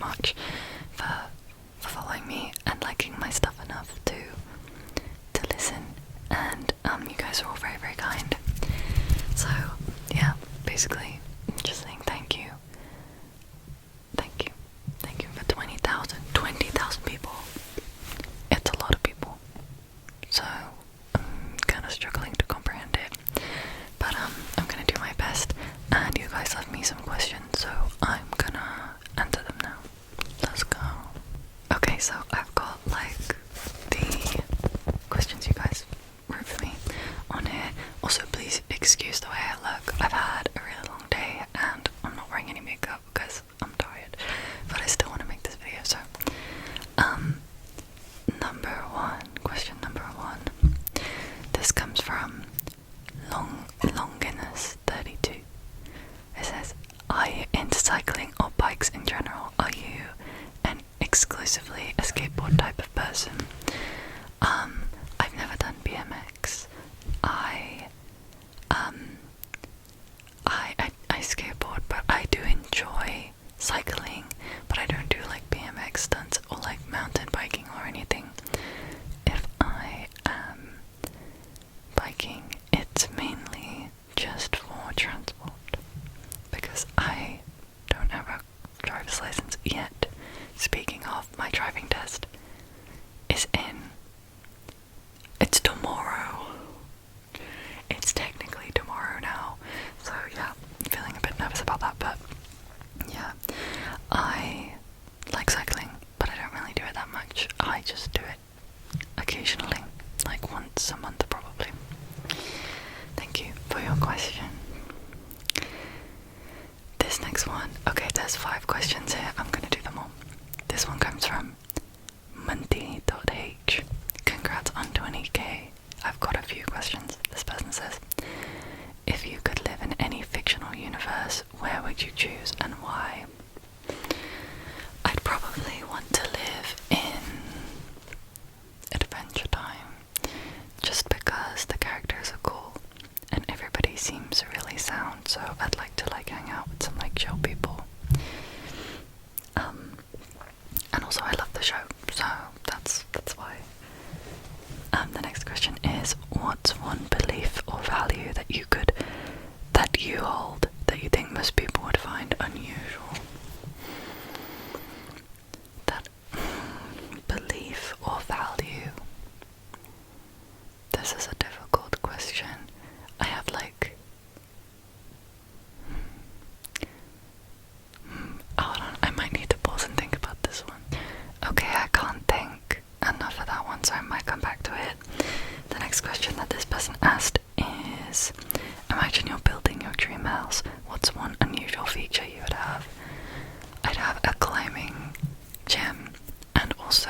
much for following me and liking my stuff enough to listen, and you guys are all very, very kind. So yeah, basically just saying thank you for 20,000 people. It's a lot of people, so I'm kind of struggling to comprehend it, but I'm gonna do my best, and you guys left me some questions, so I'm gonna answer them now. Let's go. Okay, so I've got like the questions you guys wrote for me on here. Also, please excuse the way I look. I've had a really long day and I'm not wearing any makeup because I'm tired, but I still want to make this video. So question number one, this comes from Longinus32. It says, are you into cycling or bikes in general? Are you an exclusively a skateboard type of person? I've never done BMX. I skateboard, but I do enjoy cycling, but I don't do like BMX stunts or like mountain biking or anything. If I am biking, it's mainly just for transport, because I don't have a driver's license yet. Speaking of, my driving test is it's tomorrow. It's technically tomorrow now, so yeah, I'm feeling a bit nervous about that, but yeah, I like cycling, but I don't really do it that much. I just do it occasionally, like once a month probably. Thank you for your question. This next one, okay, there's 5 questions here, I'm gonna do them all. This one comes from Munty.h. Congrats on 20k. I've got a few questions. This person says, if you could live in any fictional universe, where would you choose and why? I'd probably want to live in Adventure Time, just because the characters are cool and everybody seems really sound, so I'd like to like hang out with some like chill people. And also I love the show, so that's why. The next question is, what's one belief or value that you hold that you think most people would find unusual? That belief or value. This is a difficult question. I have like hold on, I might need to pause and think about this one. Okay, I can't think enough of that one, so I might come back to it. The next question that this person asked is, imagine you're building your dream house. What's one unusual feature you would have? I'd have a climbing gym and also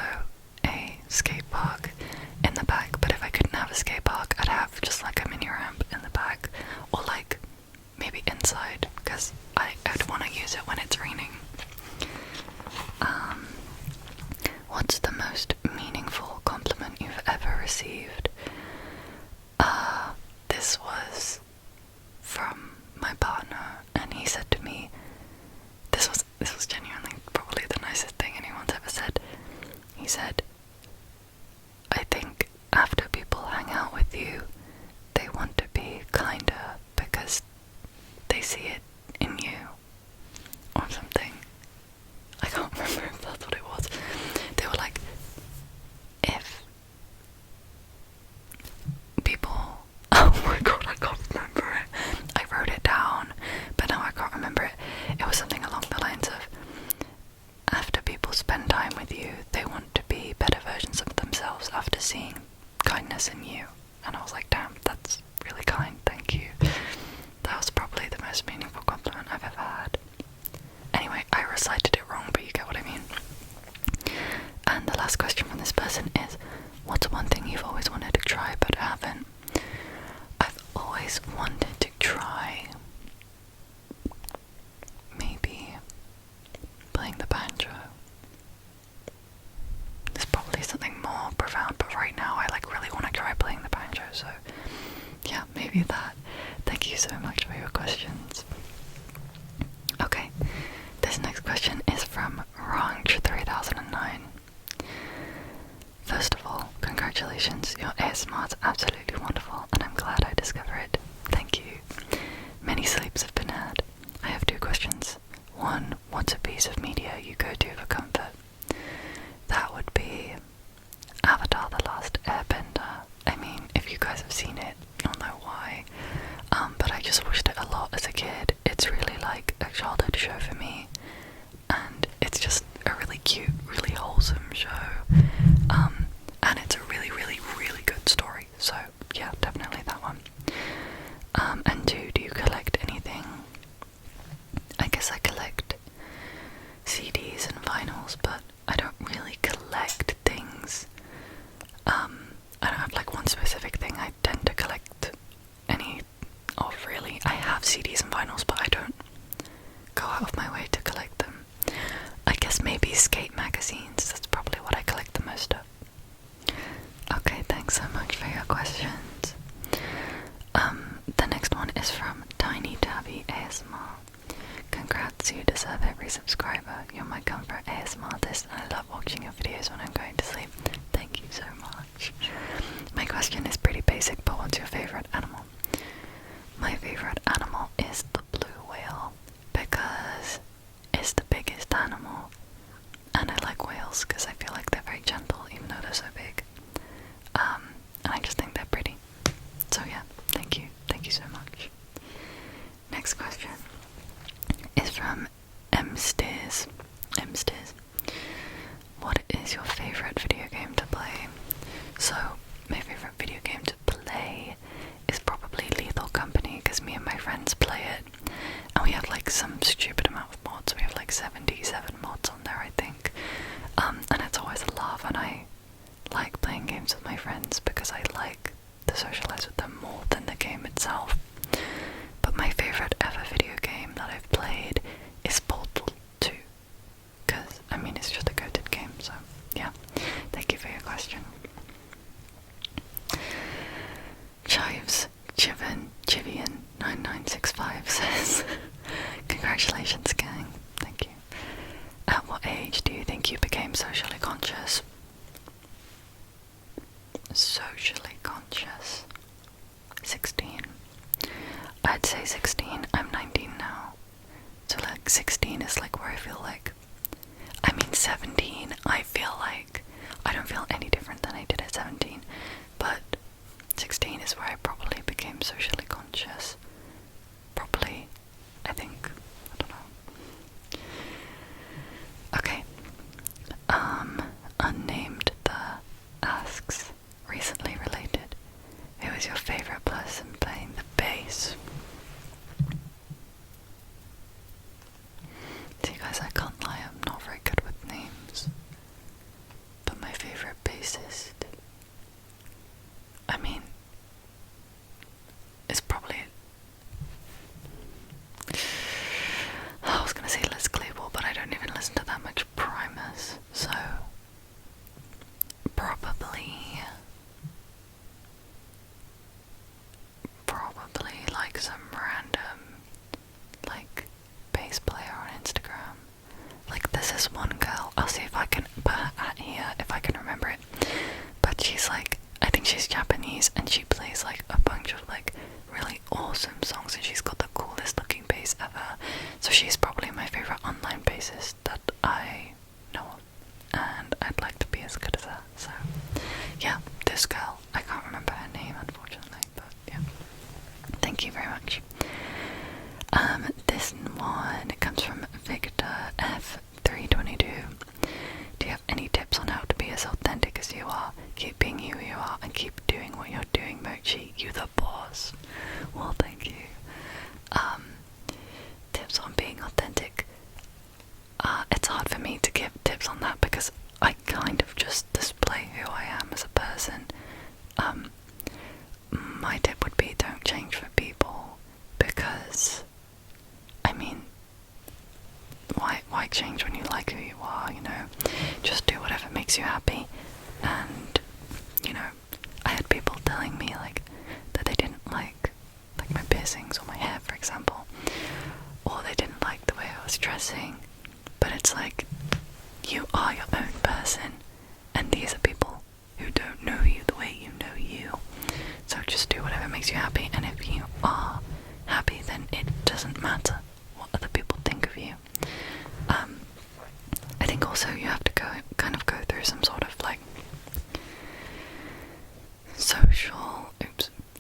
a skate park in the back, but if I couldn't have a skate park, I'd have just like a mini ramp in the back, or like maybe inside, because I'd want to use it when it's raining. What's the most meaningful compliment you've ever received? This was from my partner, and he said to me, this was genuinely probably the nicest thing anyone's ever said. He said, I think after people hang out with you, they want to be kinder because they see it in you, or something. I can't remember if that's what it was. They were like, if people, oh my god, I can't remember it. I wrote it down, but now I can't remember it. It was something along the lines of, after people spend time with you, they want to be better versions of themselves after seeing kindness in you. And I was like, damn, that's really kind, thank you. That was probably the most meaningful compliment I've ever had. Anyway, I recited it wrong, but you get what I mean. And the last question from this person is, what's one thing you've always wanted to try but haven't? I've always wanted to try maybe playing the banjo. There's probably something more profound, but right now I like really want to try playing the banjo, so yeah, maybe that. Thank you so much for your questions. Okay, this next question is from Ryan. congratulations, your ASMR is absolutely wonderful, and I'm glad I discovered it. Thank you. Many sleeps have been had. I have 2 questions. 1, what's a piece of media you go to for comfort? That would be Avatar: The Last Airbender. I mean, if you guys have seen it, you'll know why. But I just watched it a lot as a kid. It's really like a childhood show for me, and it's just a really cute, really wholesome show. And it's a really, really, really good story. So yeah, definitely that one. And 2, do you collect anything? I guess I collect CDs and vinyls, but I don't really collect things. I don't have like one specific thing I tend to collect any of, really. I have CDs and vinyls, but I don't go out of my way to collect them. I guess maybe skate magazines, that's probably what I collect the most of. Okay, thanks so much for your questions. The next one is from Tiny Tabby ASMR. Congrats, you deserve every subscriber. You're my comfort ASMR artist, and I love watching your videos when I'm going to sleep. Thank you so much. My question is pretty basic, but what's your favourite animal? My favourite animal is the blue whale, because it's the biggest animal, and I like whales because I feel like they're very gentle even though they're so big. And I just think they're pretty. So yeah, thank you so much. Next question is from Mstiz. What is your favourite video game to play? So, my favourite video game to play is probably Lethal Company, because me and my friends play it, and we have like some stupid amount of mods. We have like 77 mods on there, I think. And it's always a laugh, and I like playing games with my friends because I like to socialise with them more than the game itself. But my favourite ever video game that I've played is Portal 2, because, I mean, it's just a goated game, so yeah. Thank you for your question. Chivian9965 says, congratulations, gang. Thank you. At what age do you think you became socially conscious? Socially conscious? 16. I'd say 16. I'm 19 now. So like 16 is like where I feel like, I mean 17, I feel like I don't feel any different than I did at 17, but 16 is where I probably became socially conscious. Probably, I think. I don't know. Okay. Unnamed the asks, recently related, who is your favourite person playing the bass? See guys, I can't lie, I'm not very good with names. But my favourite bassist, I mean, it's probably, I was gonna say Les Claypool, but I don't even listen to that much Primus, so probably like some random like bass player on Instagram. Like there's this one girl, I'll see if I can put her at here if I can remember it, but she's like, I think she's Japanese, and she plays like a bunch of like really awesome songs, and she's got the coolest looking bass ever. So she's probably my favourite online bassist that I know of, and I'd like to be as good as her. So yeah, this girl, I can't remember her name unfortunately, but yeah. Thank you very much. This one comes from Victor F322. Do you have any tips on how to be as authentic as you are? Keep being who you are and keep doing what you're doing, Mochi. You the boss. Well, thank you. Tips on being authentic. It's hard for me to give tips on that because I kind of just display who I am as a person. My tip would be don't change for people, because I mean, why change when you like who you are, you know? Just do whatever makes you happy. And you know, I had people telling me like that they didn't like my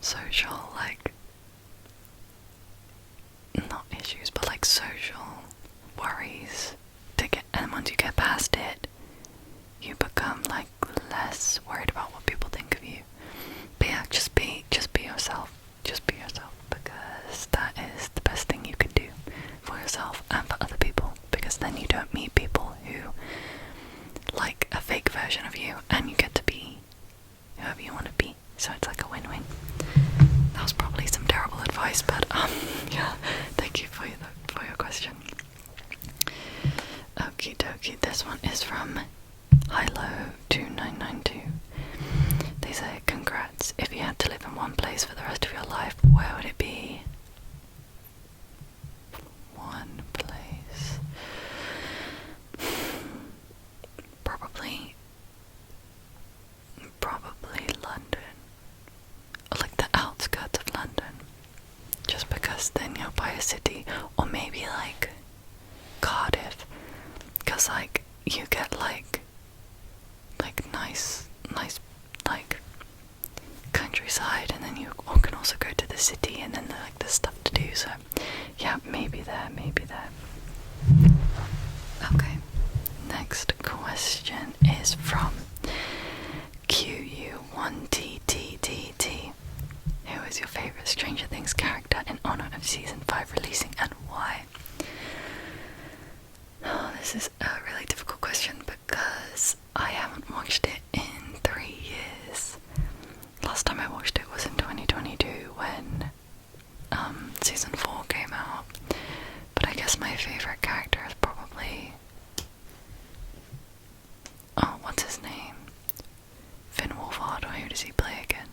social, like, not issues, but like social worries to get, and once you get past it, you become like less worried about what people think of you. But yeah, just be yourself. Just be yourself, because that is the best thing you can do for yourself and for other people, because then you don't meet people who like a fake version of you, and you get to be whoever you want to be. So it's like a win-win. That was probably some terrible advice, but yeah, thank you for your question. Okie dokie, this one is from Hilo2992. They say, congrats, if you had to live in one place for the rest of your life, where would it be? One place. Probably London. Or like the outskirts of London. Just because then you're by a city. Or maybe like Cardiff. Because like you get like nice like countryside, and then you can also go to the city, and then like there's stuff to do. So yeah, maybe there. Okay, next question is from QU1TTTT. Who is your favourite Stranger Things character in honour of season 5 releasing, and why? Oh, this is a really difficult question because I haven't watched it in 3 years. Last time I watched it was in 2022 when season 4 came out. But I guess my favourite character is probably... oh, what's his name? Finn Wolfhard, or who does he play again?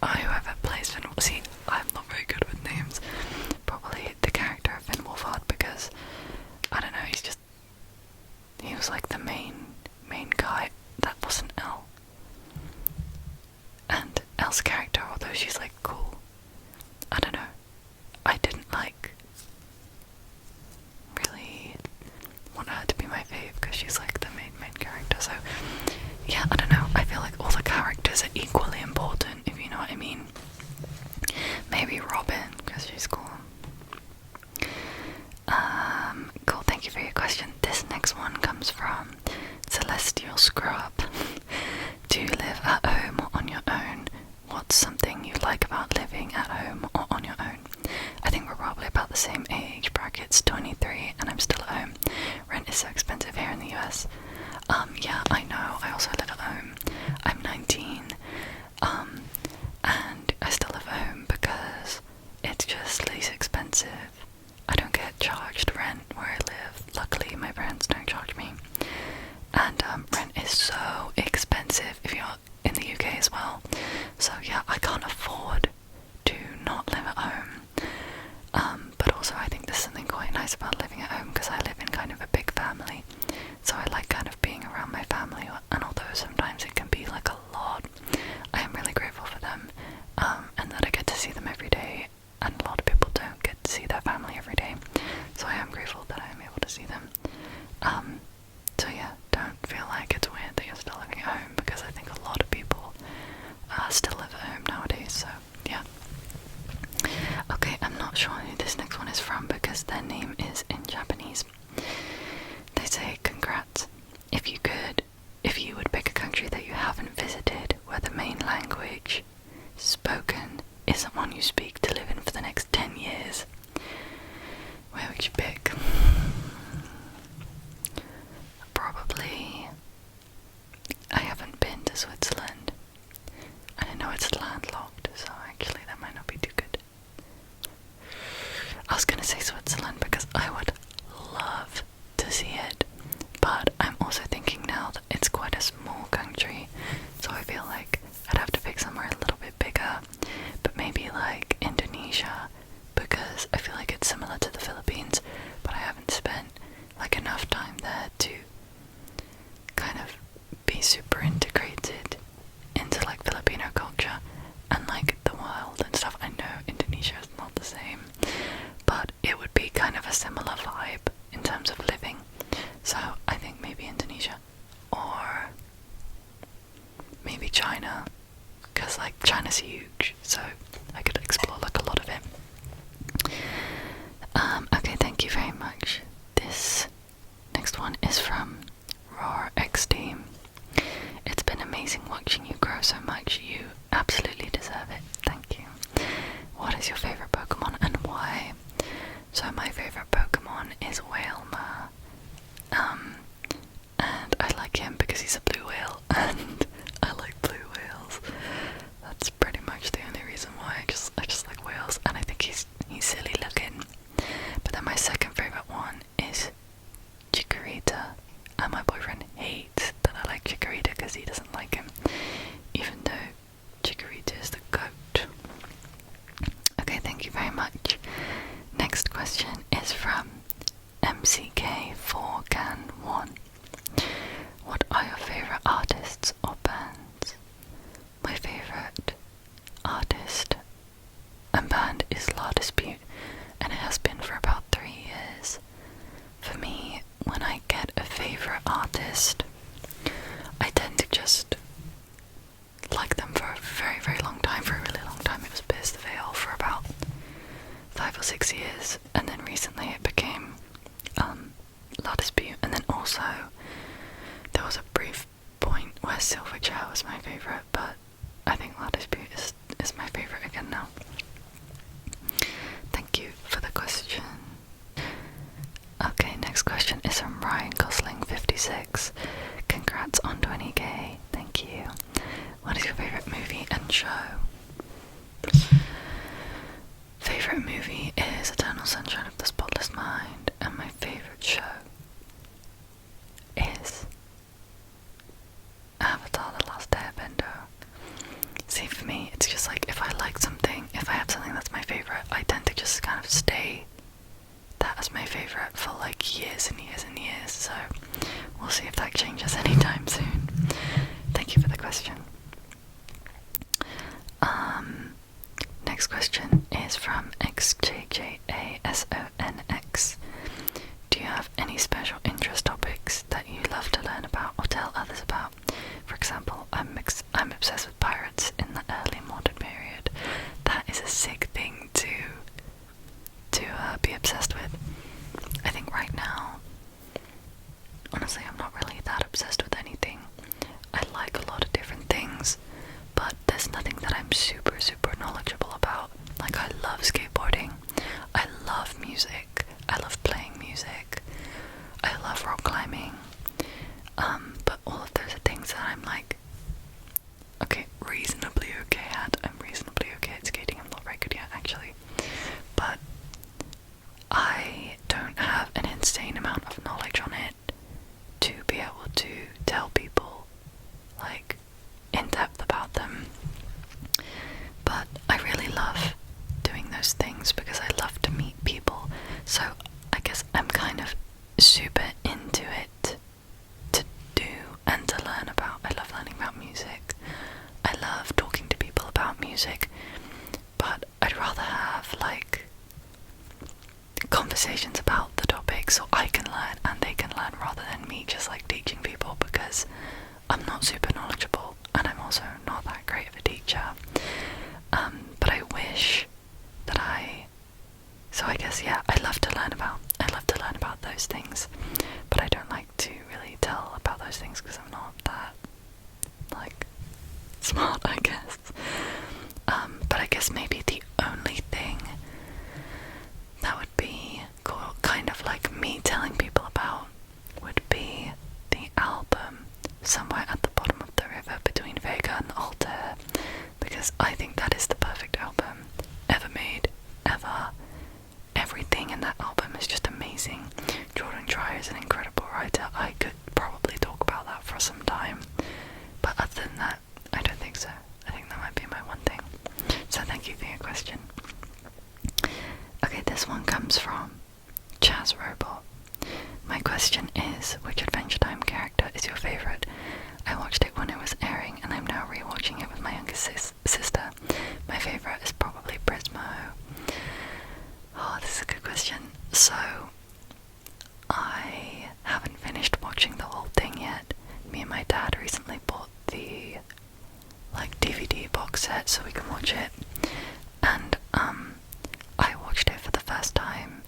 Oh, whoever plays Finn Wolfhard. See, I'm not very good with names. Probably the character of Finn Wolfhard, because, I don't know, he was like the main guy. That wasn't Elle. And Elle's character, although she's like cool, I don't know, I didn't like really want her to be my fave because she's like the main character. So yeah, I don't know, I feel like all the characters are equally important, if you know what I mean. Maybe Robin, because she's cool. Cool, thank you for your question. This next one comes from Celestial Scrub. Do you live at home or on your own? What's something you like about living at home or on your own? I think we're probably about the same age brackets, 23, and I'm still at home. Rent is so expensive here in the US. Yeah, I know, I also live at home. I'm 19, and I still live at home because it's just least expensive. I don't get charged rent where I live. Luckily, my parents don't charge me. And rent is so expensive if you're in the UK as well. So yeah, I can't afford to not live at home. But also I think there's something quite nice about living at home because I live in kind of a big family. So I like kind of being around my family, and although sometimes it can be like a lot, I am really grateful for them, and that I get to see them every day, and a lot of people don't get to see their family every day. So I am grateful that I am able to see them. So yeah, don't feel like it's weird that you're still living at home, because I think a lot of people still live at home nowadays, so yeah. Okay, I'm not sure who this next one is from because their name is in Japanese. They say, congrats. If you would pick a country that you haven't visited where the main language spoken isn't one you speak to live in for the next 10 years, where would you pick? Probably, I haven't been to Switzerland, and I know it's landlocked, so actually that might not be too good. I was gonna say Switzerland because I would love to see it, but I'm also thinking now that it's quite a small country, so I feel like I'd have to pick somewhere a little bit bigger, but maybe like Indonesia, because I feel like it's similar to the Philippines, but I haven't spent like enough time there to kind of be super integrated into like Filipino culture and like the world and stuff. I know Indonesia is not the same, but it would be kind of a similar vibe in terms of living. So I think maybe Indonesia, or maybe China, because like China's huge, so I could explore like a lot of it. Okay, thank you very much. This next one is from Roar X Team. It's been amazing watching you grow so much. You absolutely deserve it. Thank you. What is your favourite Pokemon and why? So my favourite Pokemon is Whalmer. And I like him because he's a blue whale, and I like blue whales. That's pretty much the only reason why. I just like whales, and I think he's silly looking. But then my second favourite one is Chikorita, and my boyfriend hates that I like Chikorita because he doesn't like him, even though Chikorita is the goat. Okay, thank you very much. Next question is from MCK4Can1. What are your favourite artists or bands? My favourite artist and band is La Dispute, and it has been for about 3 years. For me, when I get a favourite artist, I tend to just like them for a very, very long time. For a really long time it was Pierce the Veil for about 5 or 6 years, and then recently it became La Dispute, and then also there was a brief point where Silverchair was my favourite, but I think La Dispute is my favourite again now. Thank you for the question. Okay, next question is from Ryan Gosling56. Congrats on 20k. Thank you. What is your favourite movie and show? Favourite movie is Eternal Sunshine of the Spotless Mind, and my favourite show is Avatar: The Last Airbender. See, for me, it's just like if I like something, if I have something that's my favourite, I tend to just kind of stay that as my favourite for like years and years and years, so we'll see if that changes anytime soon. Thank you for the question. Next question is from XJJASONX. Do you have any special interest topics that you love to learn about or tell others about? For example, I'm obsessed with pirates in the early modern period. That is a sick thing to be obsessed with. I think right now, honestly, I'm not really that obsessed with anything. I like a lot of different things, but there's nothing that I'm super, super knowledgeable about. Like, I love skateboarding, I love music, I love playing music, I love rock climbing, but all of those are things that I'm like, okay, reasonably okay at. I'm reasonably okay at skating. I'm not very good yet, actually, but I don't have an insane amount of knowledge on it to be able to tell people like in depth about them. But I really love doing those things because I love to meet people, so I guess I'm kind of super into it to do and to learn about. I love learning about music, I love talking to people about music, but I'd rather have like conversations about the topic so I can learn and they can learn, rather than me just like teaching people, because I'm not super knowledgeable and I'm also not that great of a teacher. But I wish that so I guess, yeah, I love to learn about those things, but I don't like to really tell about those things because I'm not that like smart, I guess. But I guess maybe the only thing that would be cool, kind of like me telling people about, would be the album Somewhere at the Bottom of the River Between Vega and Altair, because I think that is the perfect album ever made, ever. Everything in that album is just amazing. Jordan Trier is an incredible writer. I could probably talk about that for some time, but other than that, I don't think so. I think that might be my one thing. So thank you for your question. Okay, this one comes from Chaz Robot. My question is, which Adventure Time character is your favourite? I watched it when it was airing, and I'm now rewatching it with my youngest sister. My favourite is probably Prismo. Oh, this is a good question. So, I yet so we can watch it. And I watched it for the first time.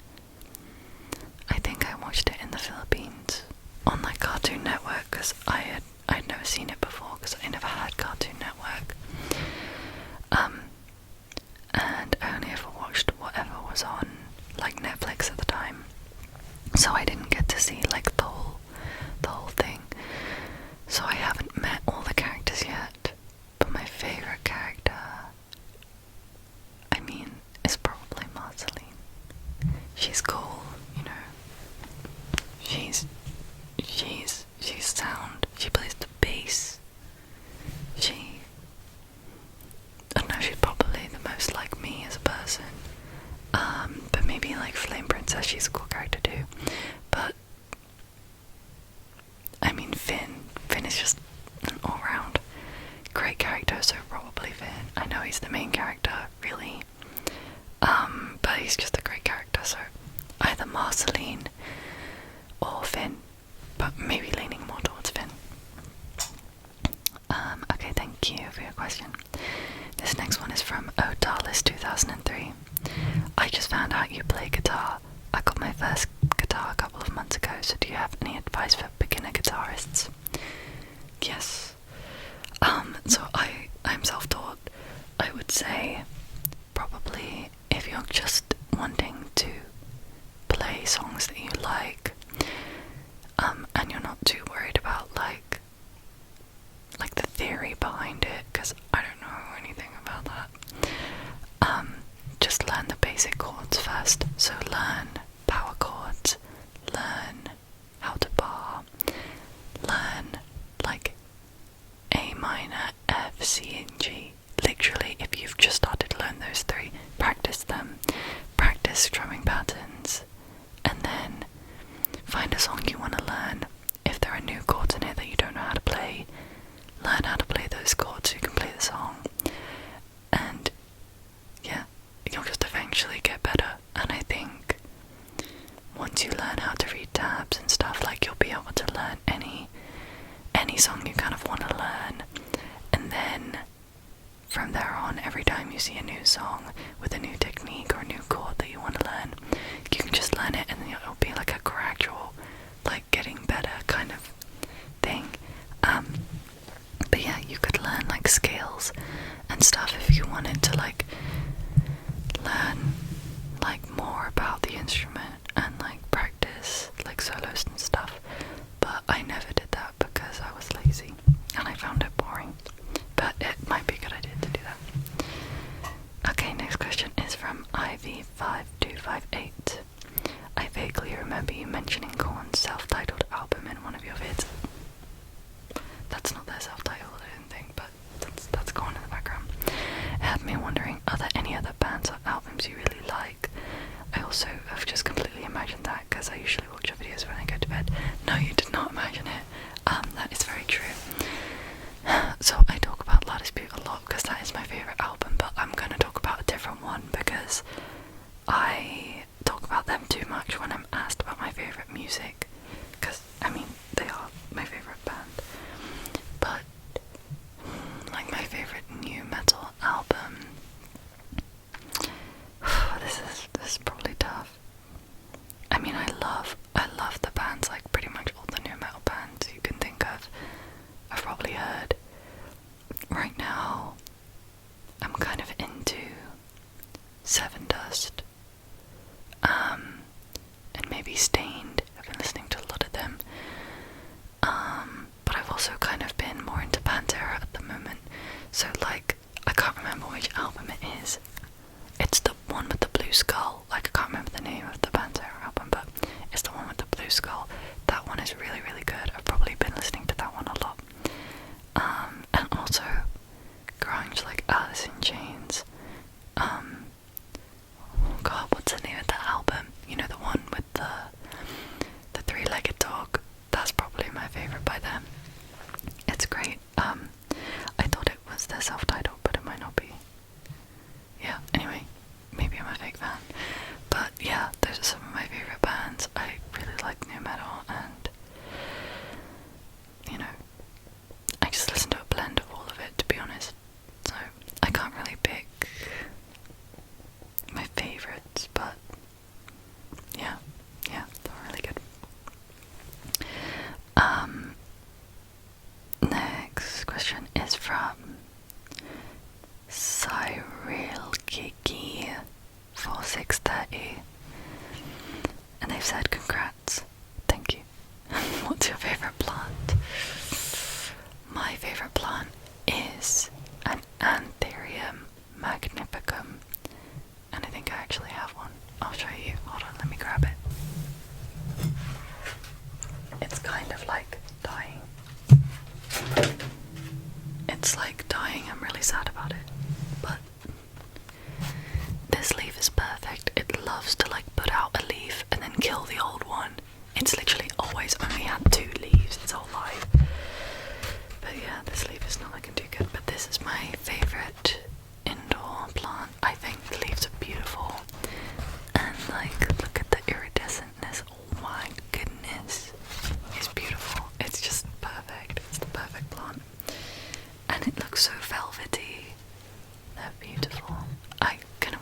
I think I watched it in the Philippines on like Cartoon Network, because I'd never seen it before because I never had Cartoon Network. And I only ever watched whatever was on like Netflix at the time, so I didn't get to see like the whole thing. So I haven't met all the characters yet, but my favourite character, I mean, is probably Marceline. She's cool, you know. She's sound. She plays the bass. I don't know, she's probably the most like me as a person. But maybe like Flame Princess, she's a cool character too. But I mean, Finn is just an all-round great character, so probably Finn. I know he's the main character, really. But he's just a great character, so either Marceline or Finn, but maybe leaning more towards Finn. Okay, thank you for your question. This next one is from Odalis2003. I just found out you play guitar. I got my first guitar a couple of months ago, so do you have any advice for beginner guitarists? Yes. So I'm self-taught. I would say probably if you're just wanting to play songs that you like, and you're not too worried about like the theory behind it, because I don't know anything about that. Just learn the basic chords first. So learn power chords, learn how to bar, learn like A minor, F, C, and G. Literally, if you've just started to learn those three, practice them. Practice strumming patterns, and then find a song you want to learn. If there are new chords in it that you don't know how to play, learn how to play those chords so you can play the song. And yeah, you'll just eventually get better. And I think once you learn how to read tabs and stuff, like, you'll be able to learn any song you kind of want to learn. And then from there on, every time you see a new song with a new technique or a new chord that you want to learn, you can just learn it, and then it'll be like a gradual, like, getting better kind of thing. But yeah, you could learn like scales and stuff if you wanted to like learn like more about the instrument and like practice like solos and stuff. But I never did that because I was lazy and I found it boring. But it might be a good idea to do that. Okay, next question is from IV5258. I vaguely remember you mentioning Korn's self-titled album in one of your vids. That's not their self-titled, I didn't think, but that's Korn in the background. It had me wondering, are there any other bands or albums you really like? I also have just completely imagined that, because I usually watch your videos when I go to bed. No, you did not imagine it. That is very true. So I talk about La Dispute a lot because that is my favourite album, but I'm going to talk about a different one because I talk about them too much when I'm asked about my favourite music, because is from Cyril Kiki 4630, and they've said congrats. Thank you. What's your favourite plant? My favourite plant is an Anthurium magnificum, and I think I actually have one. I'll show you. Hold on, let me grab it. It's kind of like dying. It's like dying. I'm really sad about it, but this leaf is perfect. It loves to like put out a leaf and then kill the old one. It's literally always only had 2 leaves its whole life. But yeah, this leaf is not looking too good. But this is my favourite indoor plant. I think the leaves are beautiful. And like, look at the iridescentness. Oh my goodness. It's beautiful. It's just perfect. It's the perfect plant. And it looks so velvety. They're beautiful.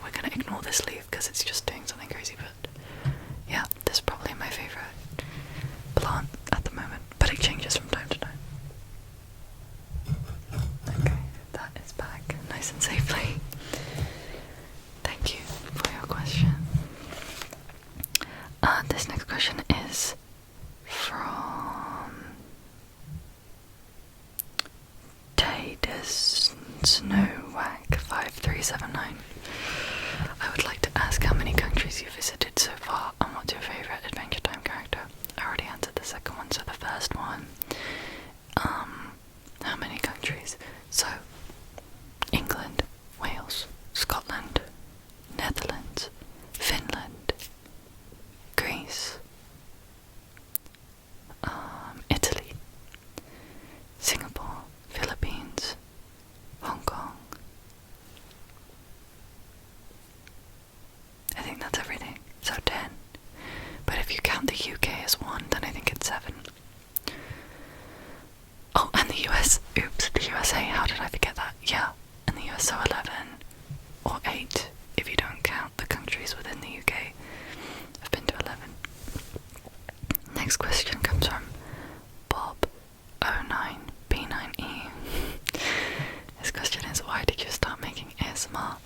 We're gonna ignore this leaf because it's just doing something crazy, but yeah, this is probably my favourite plant at the moment, but it changes from time to time. Okay, that is back nice and safely. Thank you for your question. This next question is from Taders Snowwack 5379. I would like to ask how many countries you visited so far and what's your favourite Adventure Time character. I already answered the second one, so the first one, how many countries? So, England, Wales, Scotland, Netherlands, Finland, Greece, Italy, Singapore, Philippines, Hong Kong. I think that's everything. So 10. But if you count the UK as 1, then I think it's 7. Oh, and the US. Oops, the USA. How did I forget that? Yeah, and the US. So 11 or 8 if you don't count the countries within the UK. I've been to 11. Next question comes from Bob09B9E. This question is, why did you start making ASMR?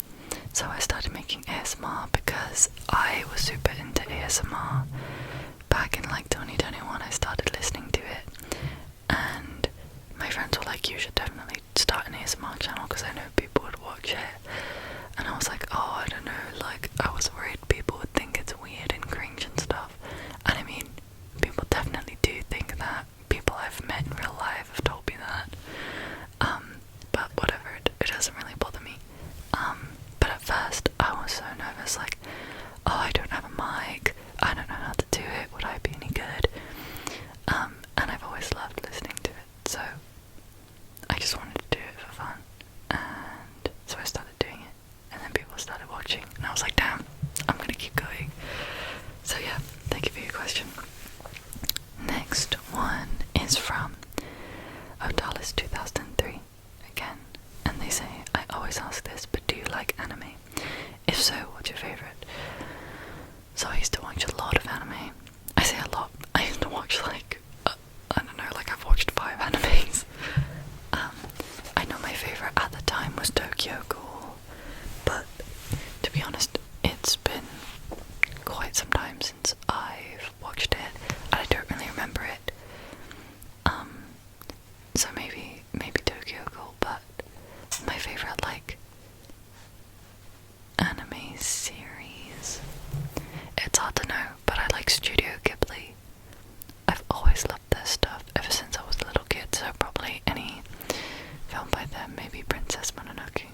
So I started making ASMR because I was super into ASMR back in like 2021. I started listening to it, and my friends were like, you should definitely start an ASMR channel because I know people would watch it. And I was like, oh, I don't know, like I was worried people would think it's weird and cringe and stuff. And I mean, people definitely do think that. People I've met in real life have told me that. But whatever, it doesn't really bother me. But at first I was so nervous, like, oh, I don't have a mic, I don't know how to do it, would I be any good? And I've always loved listening to it, so I just wanted to do it for fun, and so I started doing it, and then people started watching, and I was like, damn, I'm gonna keep going. So yeah, thank you for your question. Next one is from Odalis 2003 again, and they say, I always ask this, but do you like anime? If so, what's your favourite? So I used to watch a lot of anime. I say a lot. I used to watch like, I don't know, like I've watched 5 animes. I know my favourite at the time was Tokyo Ghoul, but to be honest, it's been quite some time since I've watched it, and I don't really remember it. So maybe Tokyo Ghoul, but my favourite like anime series, it's hard to know, but I like Studio Ghibli. I've always loved their stuff ever since I was a little kid, so probably any film by them, maybe Princess Mononoke.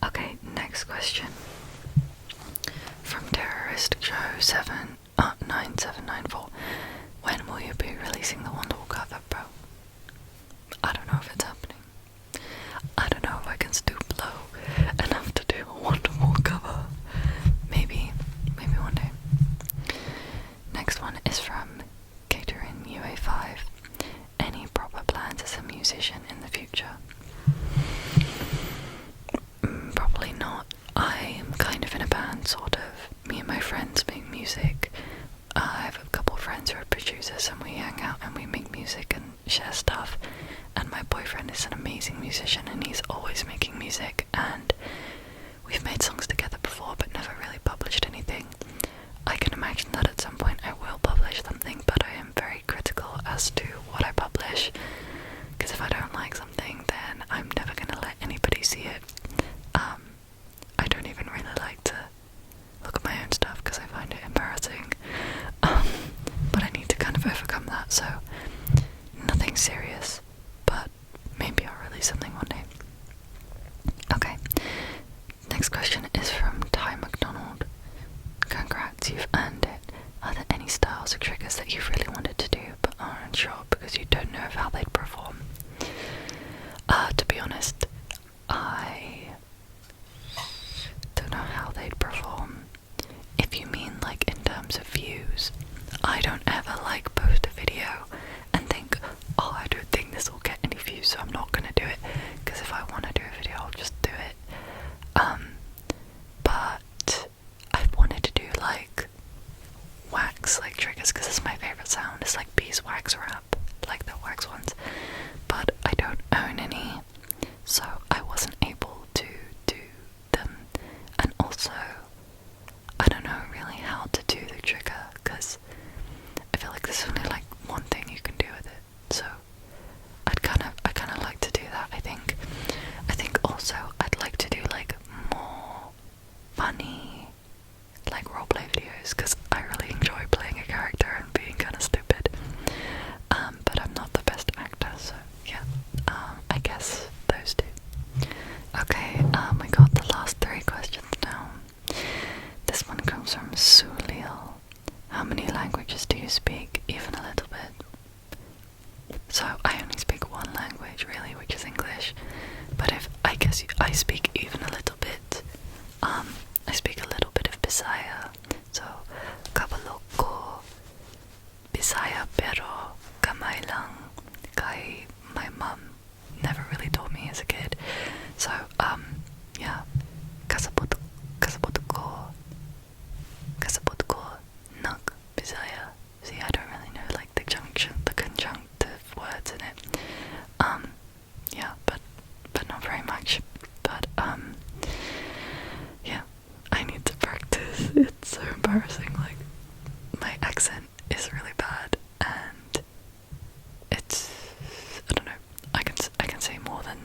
Okay, next question from Terrorist Joe 9794. When will you be releasing the Wonderwall cover, bro? I don't know if it's happening. I don't know if I can stoop low enough to do a Wonderwall cover. Maybe one day. Next one is from Catering UA5. Any proper plans as a musician in the future? Probably not. I am kind of in a band, sort of. Me and my friends make music. I have a couple of friends who are producers, and we hang out and we make music, and share stuff, and my boyfriend is an amazing musician and he's always making music, and we've made songs together before but never really published anything. I can imagine that at some point I will publish something, but I am very critical as to what I publish, because if I don't like something then I'm never going to let anybody see it. I don't even really like to look at my own stuff because I find it embarrassing, but I need to kind of overcome that, so nothing serious, but maybe I'll release something one day. Okay, next question is from Ty McDonald. Congrats, you've earned it. Are there any styles or triggers that you've really wanted to do but are unsure because you don't know of how they'd perform? To be honest, I don't know how they'd perform. If you mean like in terms of views, I don't ever like post a video and think, oh, I don't think this will get any views, so I'm not gonna do it, because if I want to do a video I'll just do it. But I've wanted to do like wax like triggers because it's my favourite sound. It's like beeswax wrap, like the wax ones, but I don't own any, so I wasn't able to do them. And also I don't know really how to do the trigger because I feel like there's only like one thing you can do with it, so I kind of like to do that. I think also I'd like to do like more funny like roleplay videos because I really enjoy playing a character and being kind of stupid, but I'm not the best actor, so yeah, I guess those two. Okay, we got the last 3 questions now. This one comes from Sulil. How many languages do you speak? Even a little bit. So I only speak one language really, which is English, but I speak even a little bit. I speak a little bit of Bisaya, so Kabaloko, Bisaya, pero kamay lang, kay my mum never really taught me as a kid, so yeah, kasabot ko nag Bisaya. See, I don't really know like the conjunctive words in it. Yeah, but not very much. But yeah, I need to practice. It's so embarrassing. Like my accent is really bad, and it's, I don't know. I can say more than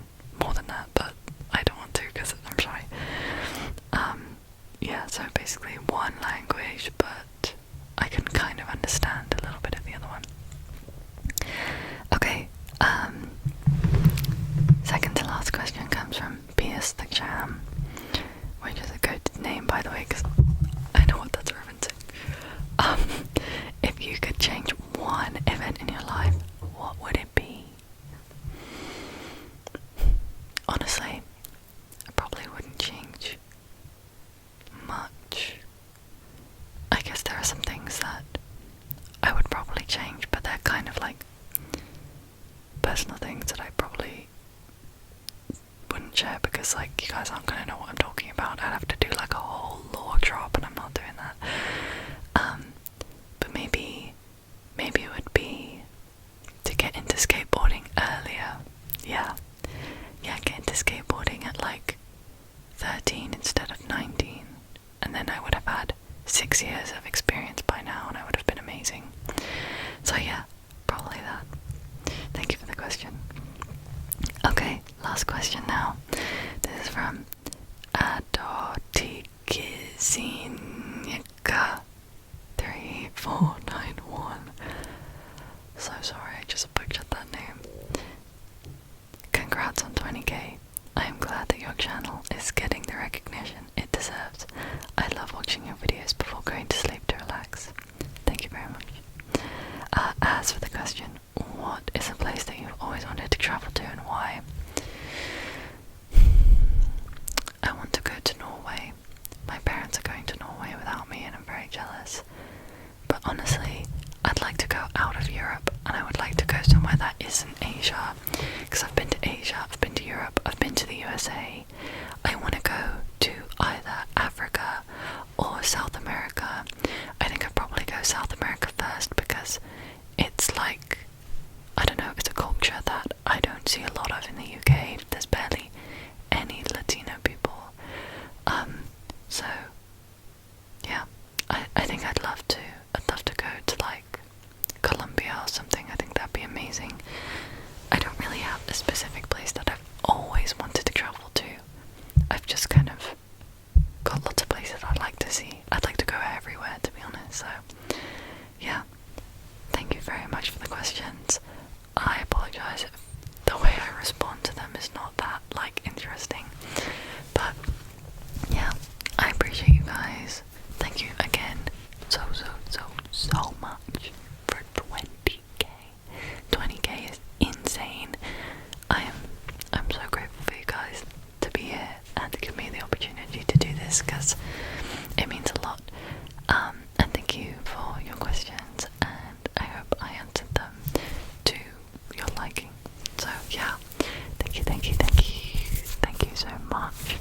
that, but I don't want to because I'm shy. Yeah, so basically one language, but I can kind of understand a little bit of the other one. Okay, second to last question comes from Pierce the Jam, which is a good name, by the way, because I know what that's referencing. If you could change one event in your life, what would it be? Honestly, I probably wouldn't change much. I guess there are some things that I would probably change, but they're kind of like personal things that I probably wouldn't share because like you guys aren't gonna know what I'm talking about. I'd have to do like a whole lore drop and I'm not doing that. But maybe it would be to get into skateboarding earlier. Yeah, get into skateboarding at like 13 instead of 19, and then I would have had 6 years of experience by now and I would have been amazing. So yeah, probably that. Thank you for the question. Okay, last question now. This is from Adotikizinika 3491. So sorry, I just butchered that name. Congrats on 20k. I am glad that your channel is getting the recognition it deserves. I love watching your videos before going to sleep to relax. Thank you very much. As for the question, what is a place that you've always wanted to travel to and why? I want to go to Norway. My parents are going to Norway without me and I'm very jealous. But honestly, I'd like to go out of Europe and I would like to go somewhere that isn't Asia. Because I've been to Asia, I've been to Europe, I've been to the USA. I want to go to either Africa or South America. I think I'd probably go South America first because it's like, I don't know, it's a live in the UK, there's barely any Latino people. So yeah, I think I'd love to go to like Colombia or something. I think that'd be amazing. I don't really have a specific place that I've always wanted to travel to. I've just kind of got lots of places I'd like to see. I'd like to go everywhere, to be honest. So yeah, thank you very much for the questions. I apologise if the way I respond to them is not that like interesting, but yeah, I appreciate you guys. Thank you again so much for 20k. 20k is insane. I'm so grateful for you guys to be here and to give me the opportunity to do this, because it means a lot. And thank you for your questions, and I hope I answered them to your liking. So yeah, thank you so much.